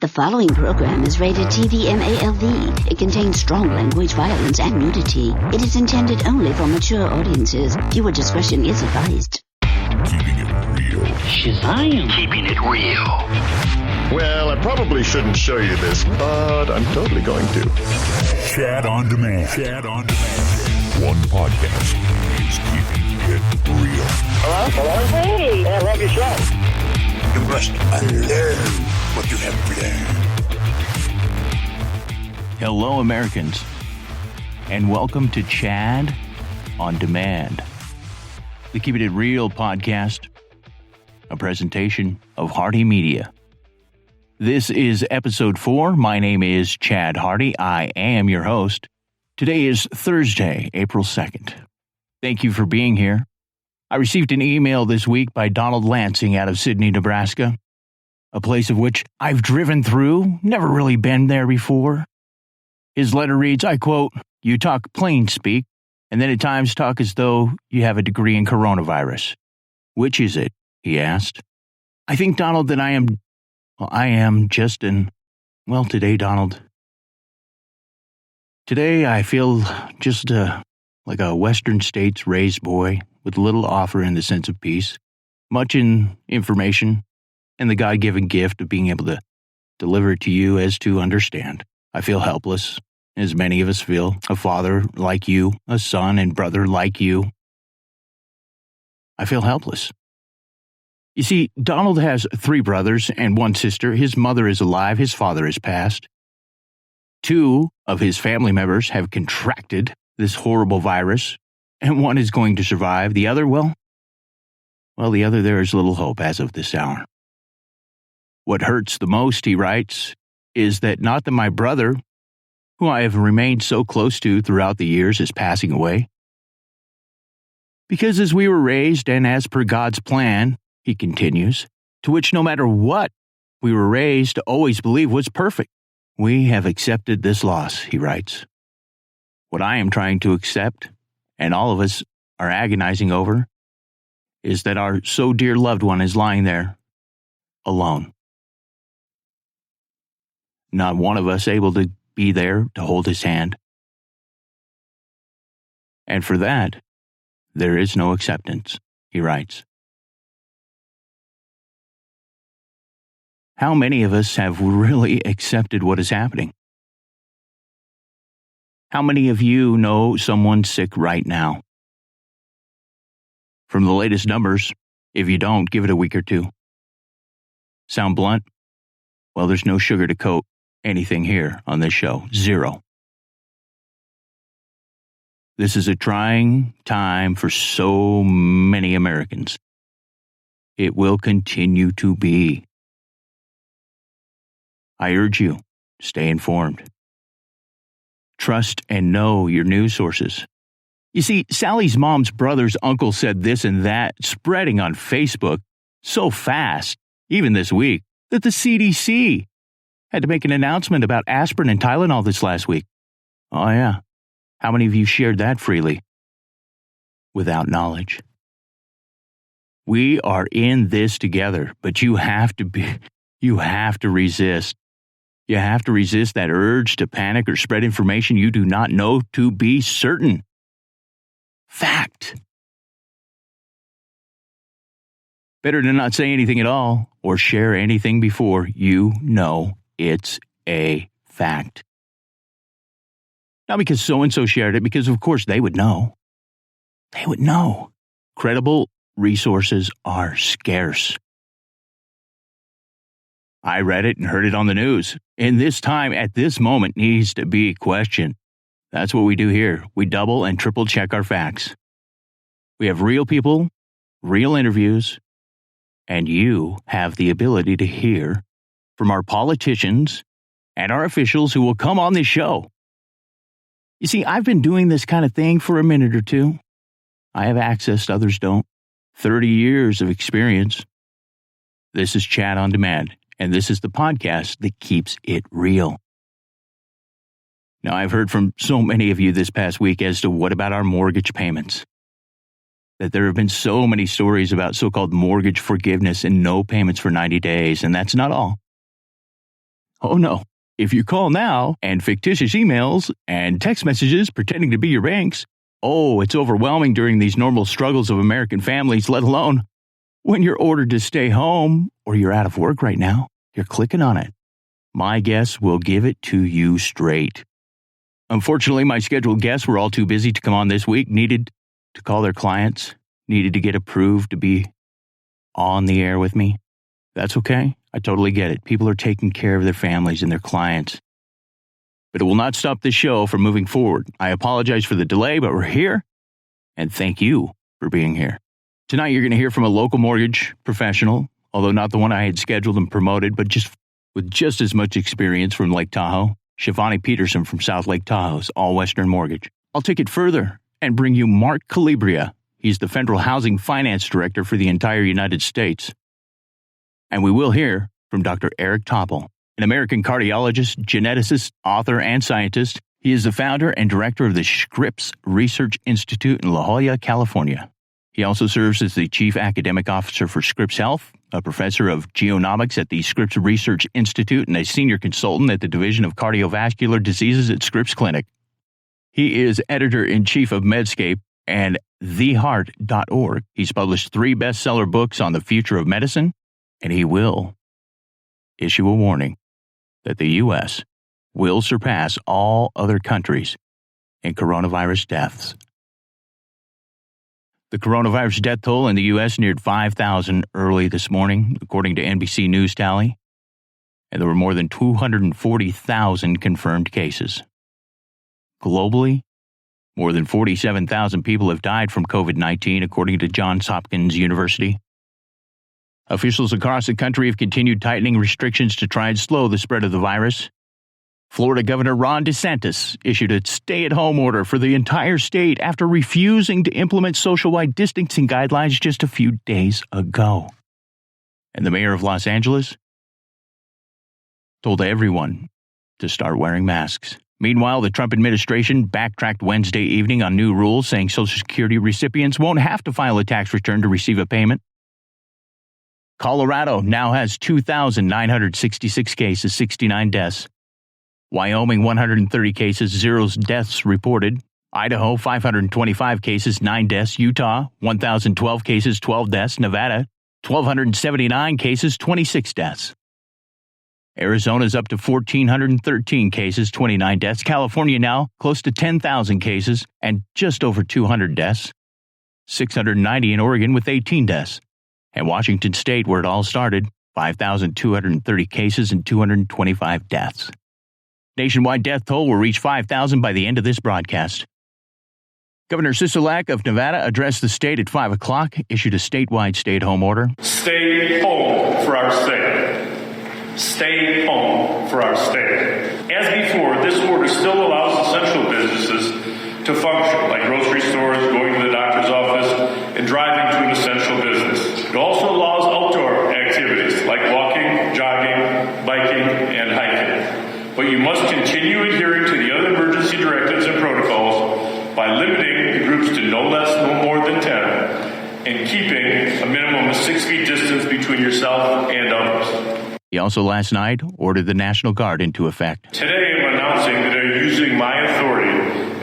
The following program is rated TV-MALV. It contains strong language, violence, and nudity. It is intended only for mature audiences. Viewer discretion is advised. Keeping it real. Shazam! Keeping it real. Well, I probably shouldn't show you this, but I'm totally going to. Chad on Demand. Chad on Demand. One podcast is keeping it real. Hello? Hello? Hey, I love your show. You must unlearn what you have learned. Hello, Americans, and welcome to Chad on Demand, the Keeping It Real podcast, a presentation of Hardy Media. This is episode 4. My name is Chad Hardy. I am your host. Today is Thursday, April 2nd. Thank you for being here. I received an email this week by Donald Lansing out of Sydney, Nebraska, a place of which I've driven through, never really been there before. His letter reads, I quote, "You talk plain speak, and then at times talk as though you have a degree in coronavirus. Which is it?" he asked. I think, Donald, that I am just today, Donald. Today I feel just like a Western States raised boy with little offer in the sense of peace, much in information, and the God-given gift of being able to deliver it to you as to understand. I feel helpless, as many of us feel, a father like you, a son and brother like you. I feel helpless. You see, Donald has 3 brothers and 1 sister. His mother is alive. His father has passed. 2 of his family members have contracted this horrible virus, and 1 is going to survive. The other, the other, there is little hope as of this hour. What hurts the most, he writes, is that not that my brother, who I have remained so close to throughout the years, is passing away. Because as we were raised, and as per God's plan, he continues, to which no matter what we were raised to always believe was perfect, we have accepted this loss, he writes. What I am trying to accept, and all of us are agonizing over, is that our so dear loved one is lying there, alone. Not one of us able to be there to hold his hand. And for that, there is no acceptance, he writes. How many of us have really accepted what is happening? How many of you know someone sick right now? From the latest numbers, if you don't, give it a week or 2. Sound blunt? Well, there's no sugar to coat anything here on this show. 0. This is a trying time for so many Americans. It will continue to be. I urge you, stay informed. Trust and know your news sources. You see, Sally's mom's brother's uncle said this and that, spreading on Facebook so fast, even this week, that the CDC had to make an announcement about aspirin and Tylenol this last week. Oh yeah. How many of you shared that freely? Without knowledge. We are in this together, but you have to resist. You have to resist that urge to panic or spread information you do not know to be certain. Fact. Better to not say anything at all or share anything before you know it's a fact. Not because so-and-so shared it, because of course they would know. They would know. Credible resources are scarce. I read it and heard it on the news. And this time, at this moment, needs to be questioned. That's what we do here. We double and triple check our facts. We have real people, real interviews, and you have the ability to hear from our politicians and our officials who will come on this show. You see, I've been doing this kind of thing for a minute or 2. I have access, others don't. 30 years of experience. This is Chat on Demand. And this is the podcast that keeps it real. Now, I've heard from so many of you this past week as to what about our mortgage payments? That there have been so many stories about so-called mortgage forgiveness and no payments for 90 days, and that's not all. Oh no. If you call now and fictitious emails and text messages pretending to be your banks, it's overwhelming during these normal struggles of American families, let alone when you're ordered to stay home or you're out of work right now. You're clicking on it. My guests will give it to you straight. Unfortunately, my scheduled guests were all too busy to come on this week, needed to call their clients, needed to get approved to be on the air with me. That's okay. I totally get it. People are taking care of their families and their clients. But it will not stop this show from moving forward. I apologize for the delay, but we're here. And thank you for being here. Tonight, you're going to hear from a local mortgage professional, although not the one I had scheduled and promoted, but with just as much experience from Lake Tahoe. Shivani Peterson from South Lake Tahoe's All Western Mortgage. I'll take it further and bring you Mark Calibria. He's the Federal Housing Finance Director for the entire United States. And we will hear from Dr. Eric Topol, an American cardiologist, geneticist, author, and scientist. He is the founder and director of the Scripps Research Institute in La Jolla, California. He also serves as the Chief Academic Officer for Scripps Health, a professor of genomics at the Scripps Research Institute, and a senior consultant at the Division of Cardiovascular Diseases at Scripps Clinic. He is editor-in-chief of Medscape and theheart.org. He's published 3 bestseller books on the future of medicine, and he will issue a warning that the U.S. will surpass all other countries in coronavirus deaths. The coronavirus death toll in the U.S. neared 5,000 early this morning, according to NBC News tally, and there were more than 240,000 confirmed cases. Globally, more than 47,000 people have died from COVID-19, according to Johns Hopkins University. Officials across the country have continued tightening restrictions to try and slow the spread of the virus. Florida Governor Ron DeSantis issued a stay-at-home order for the entire state after refusing to implement social-wide distancing guidelines just a few days ago. And the mayor of Los Angeles told everyone to start wearing masks. Meanwhile, the Trump administration backtracked Wednesday evening on new rules, saying Social Security recipients won't have to file a tax return to receive a payment. Colorado now has 2,966 cases, 69 deaths. Wyoming, 130 cases, 0 deaths reported. Idaho, 525 cases, 9 deaths. Utah, 1,012 cases, 12 deaths. Nevada, 1,279 cases, 26 deaths. Arizona's up to 1,413 cases, 29 deaths. California now close to 10,000 cases and just over 200 deaths. 690 in Oregon with 18 deaths. And Washington State, where it all started, 5,230 cases and 225 deaths. Nationwide death toll will reach 5,000 by the end of this broadcast. Governor Sisolak of Nevada addressed the state at 5 o'clock, issued a statewide stay-at-home order. Stay home for our state. Stay home for our state. As before, this order still allows essential businesses to function, like grocery stores, going to the doctor's office, and driving to an essential business. It also allows outdoor activities, like walking, jogging, biking, and hiking. But you must continue adhering to the other emergency directives and protocols by limiting the groups to no more than 10 and keeping a minimum of 6 feet distance between yourself and others. He also last night ordered the National Guard into effect. Today I'm announcing that I'm using my authority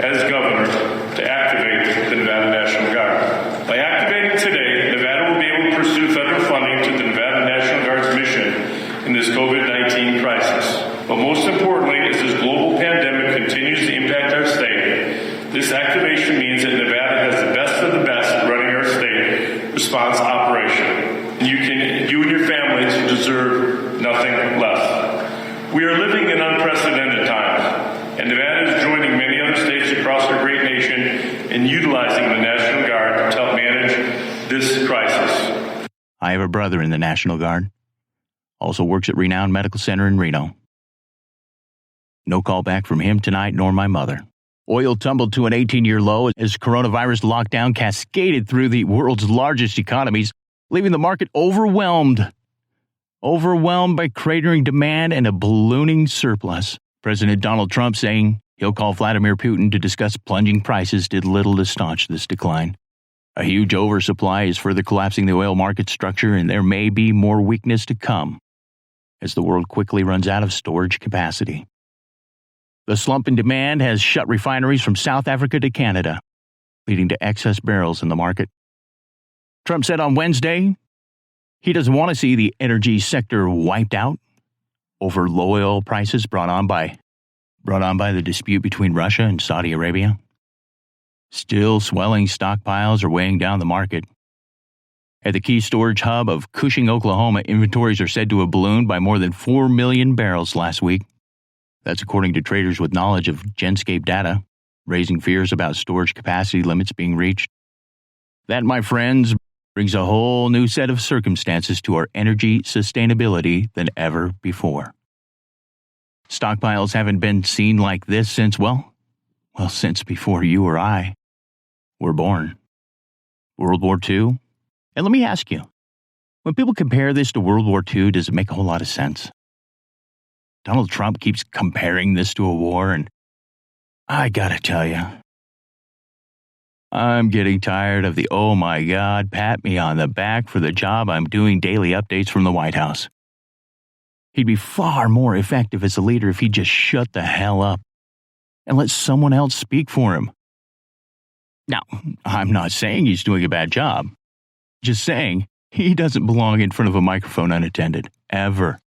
as governor to activate the Nevada National Guard. By activating today, Nevada will be able to pursue federal funding to the Nevada National Guard's mission in this COVID-19 crisis. But most importantly, as this global pandemic continues to impact our state, this activation means that Nevada has the best of the best running our state response operation. And you and your families deserve nothing less. We are living in unprecedented times, and Nevada is joining many other states across our great nation in utilizing the National Guard to help manage this crisis. I have a brother in the National Guard. Also works at Renown Medical Center in Reno. No call back from him tonight, nor my mother. Oil tumbled to an 18-year low as coronavirus lockdown cascaded through the world's largest economies, leaving the market overwhelmed. Overwhelmed by cratering demand and a ballooning surplus. President Donald Trump saying he'll call Vladimir Putin to discuss plunging prices did little to staunch this decline. A huge oversupply is further collapsing the oil market structure, and there may be more weakness to come. as the world quickly runs out of storage capacity. The slump in demand has shut refineries from South Africa to Canada, leading to excess barrels in the market. Trump said on Wednesday he doesn't want to see the energy sector wiped out over low oil prices brought on by the dispute between Russia and Saudi Arabia. Still swelling stockpiles are weighing down the market. At the key storage hub of Cushing, Oklahoma, inventories are said to have ballooned by more than 4 million barrels last week. That's according to traders with knowledge of Genscape data, raising fears about storage capacity limits being reached. That, my friends, brings a whole new set of circumstances to our energy sustainability than ever before. Stockpiles haven't been seen like this since since before you or I were born. World War II? And let me ask you, when people compare this to World War II, does it make a whole lot of sense? Donald Trump keeps comparing this to a war, and I gotta tell you, I'm getting tired of the, oh my God, pat me on the back for the job I'm doing daily updates from the White House. He'd be far more effective as a leader if he'd just shut the hell up and let someone else speak for him. Now, I'm not saying he's doing a bad job. Just saying, he doesn't belong in front of a microphone unattended, ever.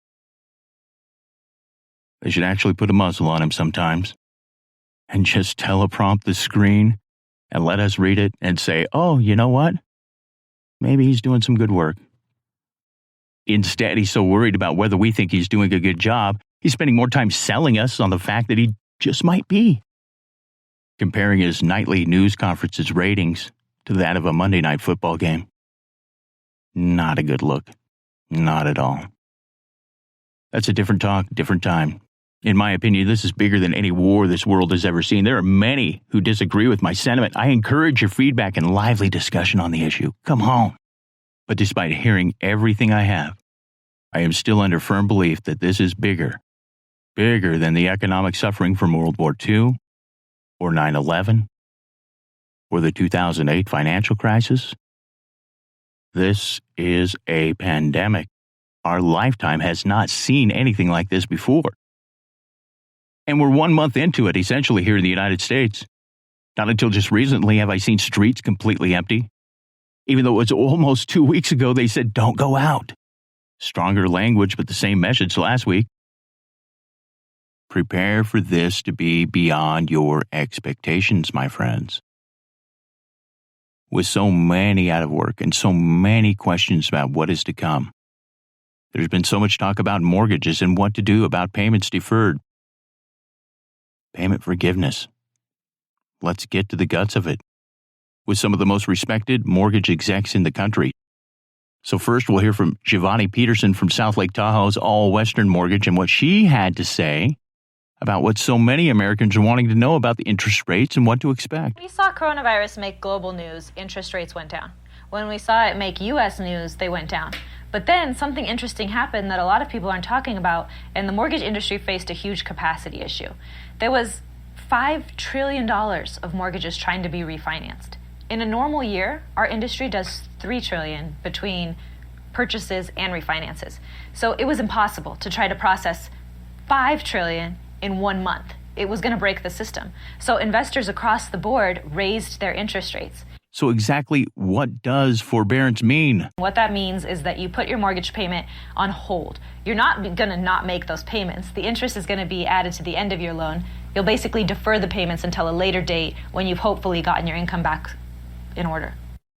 They should actually put a muzzle on him sometimes and just teleprompt the screen and let us read it and say, oh, you know what? Maybe he's doing some good work. Instead, he's so worried about whether we think he's doing a good job, he's spending more time selling us on the fact that he just might be. Comparing his nightly news conferences ratings to that of a Monday night football game. Not a good look. Not at all. That's a different talk, different time. In my opinion, this is bigger than any war this world has ever seen. There are many who disagree with my sentiment. I encourage your feedback and lively discussion on the issue. Come on. But despite hearing everything I have, I am still under firm belief that this is bigger than the economic suffering from World War II, or 9/11, or the 2008 financial crisis. This is a pandemic. Our lifetime has not seen anything like this before. And we're 1 month into it, essentially, here in the United States. Not until just recently have I seen streets completely empty. Even though it was almost 2 weeks ago, they said, don't go out. Stronger language, but the same message last week. Prepare for this to be beyond your expectations, my friends. With so many out of work and so many questions about what is to come, there's been so much talk about mortgages and what to do about payments deferred. Payment forgiveness. Let's get to the guts of it with some of the most respected mortgage execs in the country. So first, we'll hear from Shivani Peterson from South Lake Tahoe's All Western Mortgage and what she had to say about what so many Americans are wanting to know about the interest rates and what to expect. We saw coronavirus make global news, interest rates went down. When we saw it make U.S. news, they went down. But then something interesting happened that a lot of people aren't talking about, and the mortgage industry faced a huge capacity issue. There was $5 trillion of mortgages trying to be refinanced. In a normal year, our industry does $3 trillion between purchases and refinances. So it was impossible to try to process $5 trillion in 1 month. It was going to break the system. So investors across the board raised their interest rates. So exactly what does forbearance mean? What that means is that you put your mortgage payment on hold. You're not going to not make those payments. The interest is going to be added to the end of your loan. You'll basically defer the payments until a later date when you've hopefully gotten your income back in order.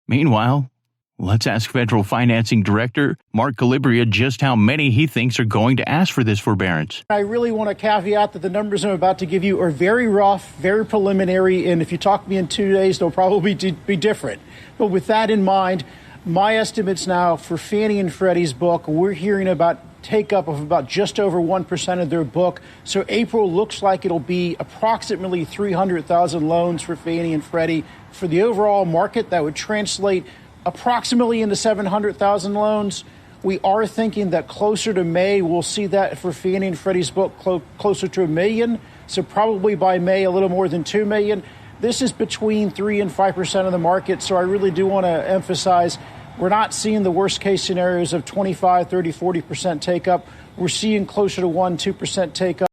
Meanwhile, let's ask Federal Financing Director Mark Calibria just how many he thinks are going to ask for this forbearance. I really want to caveat that the numbers I'm about to give you are very rough, very preliminary, and if you talk to me in 2 days, they'll probably be different. But with that in mind, my estimates now for Fannie and Freddie's book, we're hearing about take-up of about just over 1% of their book. So April looks like it'll be approximately 300,000 loans for Fannie and Freddie. For the overall market, that would translate approximately into 700,000 loans. We are thinking that closer to May, we'll see that for Fannie and Freddie's book closer to 1 million. So probably by May, a little more than 2 million. This is between 3 and 5% of the market. So I really do want to emphasize We're not seeing the worst case scenarios of 25, 30, 40% take up. We're seeing closer to 1-2% take up.